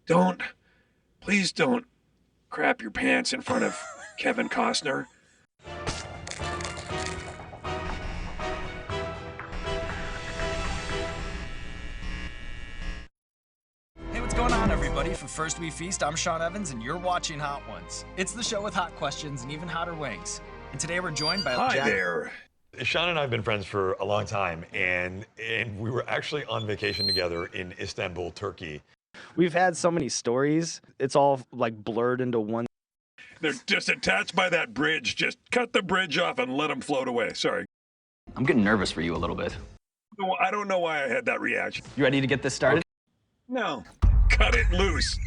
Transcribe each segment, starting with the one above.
Don't, please don't crap your pants in front of Kevin Costner. Hey, what's going on, everybody? For First We Feast, I'm Sean Evans, and you're watching Hot Ones. It's the show with hot questions and even hotter wings. And today we're joined by Hi there. Sean and I have been friends for a long time, and we were actually on vacation together in Istanbul, Turkey. We've had so many stories. It's all like blurred into one. They're just attached by that bridge. Just cut the bridge off and let them float away. Sorry. I'm getting nervous for you a little bit. No, I don't know why I had that reaction. You ready to get this started? No. Cut it loose.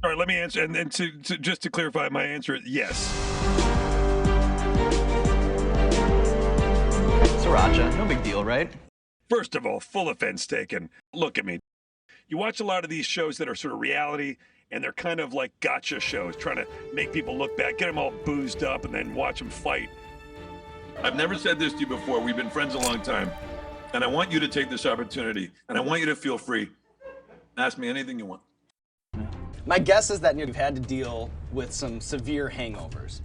All right, let me answer. And then just to clarify, my answer is yes. Sriracha, no big deal, right? First of all, full offense taken. Look at me. You watch a lot of these shows that are sort of reality, and they're kind of like gotcha shows, trying to make people look bad, get them all boozed up, and then watch them fight. I've never said this to you before. We've been friends a long time, and I want you to take this opportunity, and I want you to feel free. Ask me anything you want. My guess is that you've had to deal with some severe hangovers.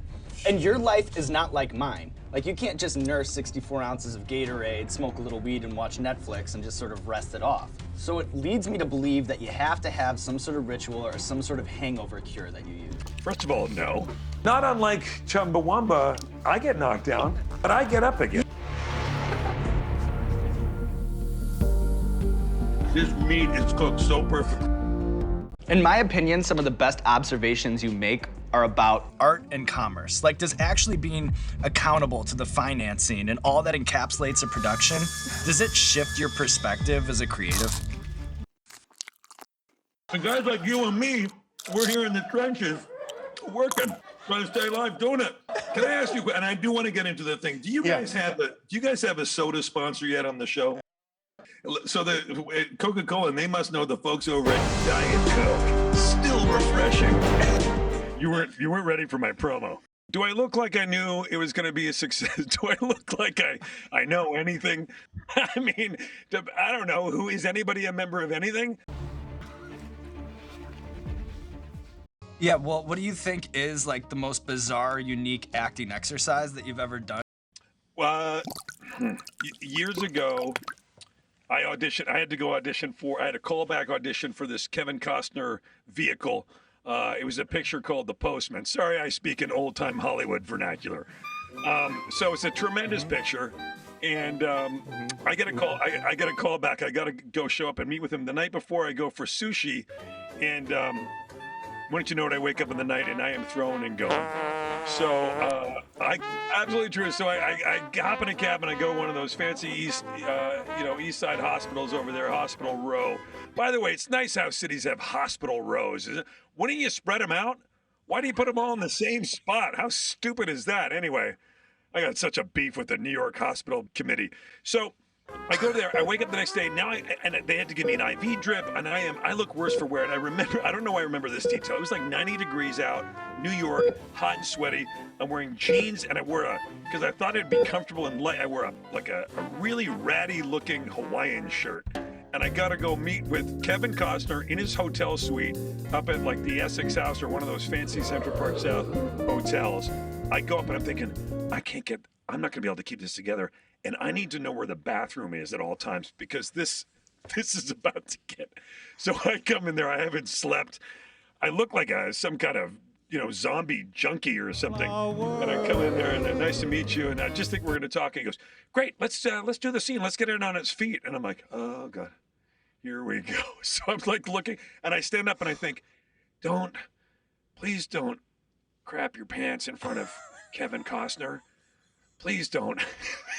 And your life is not like mine. Like, you can't just nurse 64 ounces of Gatorade, smoke a little weed, and watch Netflix and just sort of rest it off. So it leads me to believe that you have to have some sort of ritual or some sort of hangover cure that you use. First of all, no. Not unlike Chumbawamba, I get knocked down, but I get up again. This meat is cooked so perfect. In my opinion, some of the best observations you make are about art and commerce. Like, does actually being accountable to the financing and all that encapsulates a production, does it shift your perspective as a creative? And guys like you and me, we're here in the trenches, working, trying to stay alive, doing it. Can I ask you, and I do want to get into the thing, do you guys have a soda sponsor yet on the show? So the Coca-Cola, and they must know the folks over at Diet Coke. Still refreshing. You weren't ready for my promo. Do I look like I knew it was going to be a success? Do I look like I know anything? I mean, I don't know. Who is anybody a member of anything? Yeah, well, what do you think is like the most bizarre, unique acting exercise that you've ever done? Years ago, I had to go audition for. I had a callback audition for this Kevin Costner vehicle. It was a picture called The Postman. Sorry, I speak in old-time Hollywood vernacular. So it's a tremendous picture, and I get a call. I get a call back. I got to go show up and meet with him the night before I go for sushi, and wouldn't you know it, I wake up in the night and I am thrown and gone. So I absolutely true. So I hop in a cab and I go to one of those fancy East Side hospitals over there, Hospital Row. By the way, it's nice how cities have hospital rows. Wouldn't you spread them out? Why do you put them all in the same spot? How stupid is that? Anyway, I got such a beef with the New York Hospital Committee. So I go there. I wake up the next day. And they had to give me an IV drip, and I look worse for wear. And I don't know why I remember this detail. It was like 90 degrees out, New York, hot and sweaty. I'm wearing jeans, and I wore because I thought it'd be comfortable and light. I wore a really ratty looking Hawaiian shirt. And I got to go meet with Kevin Costner in his hotel suite up at like the Essex House or one of those fancy Central Park South hotels. I go up and I'm thinking, I'm not going to be able to keep this together. And I need to know where the bathroom is at all times because this is about to get. So I come in there. I haven't slept. I look like some kind of zombie junkie or something. And I come in there and nice to meet you. And I just think we're going to talk. And he goes, great. Let's do the scene. Let's get it on its feet. And I'm like, oh God, here we go. So I'm like looking, and I stand up and I think, please don't crap your pants in front of Kevin Costner. Please don't.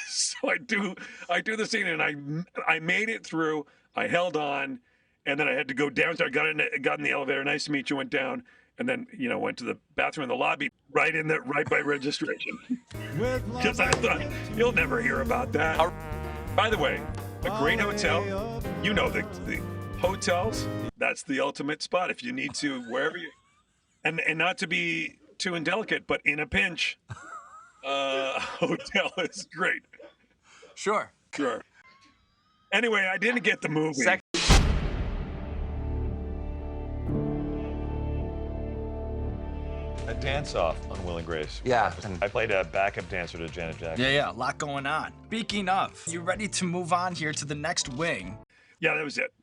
So I do the scene, and I made it through. I held on, and then I had to go downstairs. I got in the elevator. Nice to meet you. Went down, and then went to the bathroom in the lobby, right by registration. Because I thought you'll never hear about that. By the way, a great hotel. The hotels. That's the ultimate spot if you need to wherever you, and not to be too indelicate, but in a pinch. Hotel is great. Sure. Anyway, I didn't get the movie. a dance-off on Will and Grace. Yeah. I played a backup dancer to Janet Jackson. Yeah, a lot going on. Speaking of, you ready to move on here to the next wing? Yeah, that was it.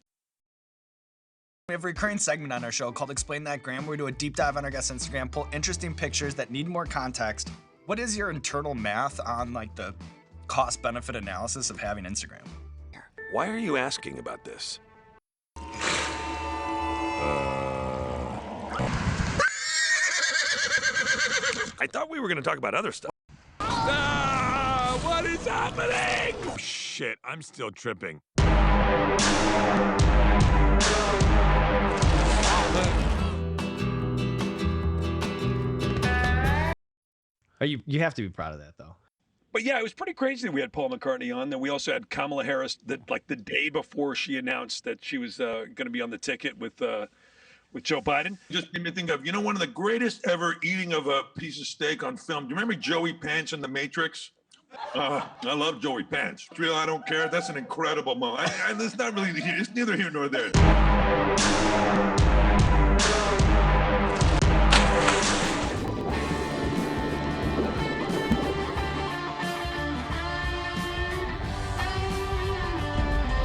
We have a recurring segment on our show called Explain That Gram, where we do a deep dive on our guest's Instagram, pull interesting pictures that need more context. What is your internal math on like the cost-benefit analysis of having Instagram? Why are you asking about this? I thought we were going to talk about other stuff. Ah, what is happening? Oh, shit, I'm still tripping. You have to be proud of that, though. But yeah, it was pretty crazy that we had Paul McCartney on. Then we also had Kamala Harris that like the day before she announced that she was going to be on the ticket with Joe Biden. Just made me think of, one of the greatest ever eating of a piece of steak on film. Do you remember Joey Pants in The Matrix? I love Joey Pants. Real, I don't care. That's an incredible moment. It's not really, it's neither here nor there.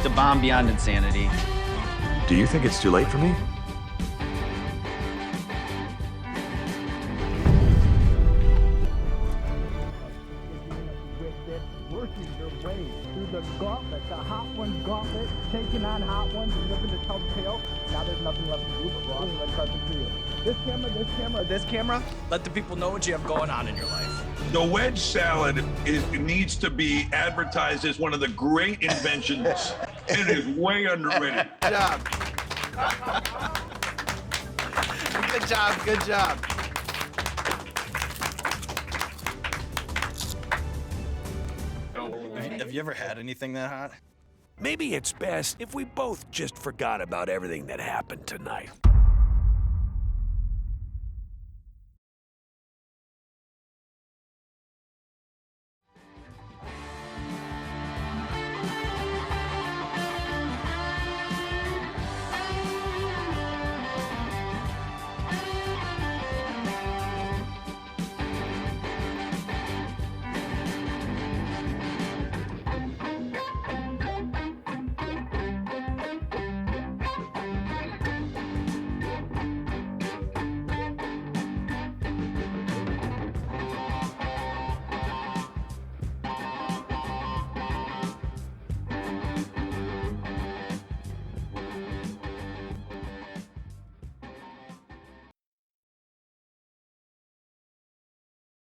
The bomb beyond insanity. Do you think it's too late for me? Working your way through the gauntlet, the Hot Ones gauntlet, taking on Hot Ones and living to tell the tale. Now there's nothing left to do but go on red carpet for you. This camera, This camera, let the people know what you have going on in your life. The wedge salad needs to be advertised as one of the great inventions. It is way underrated. Good job. Good job, good job. Have you ever had anything that hot? Maybe it's best if we both just forgot about everything that happened tonight.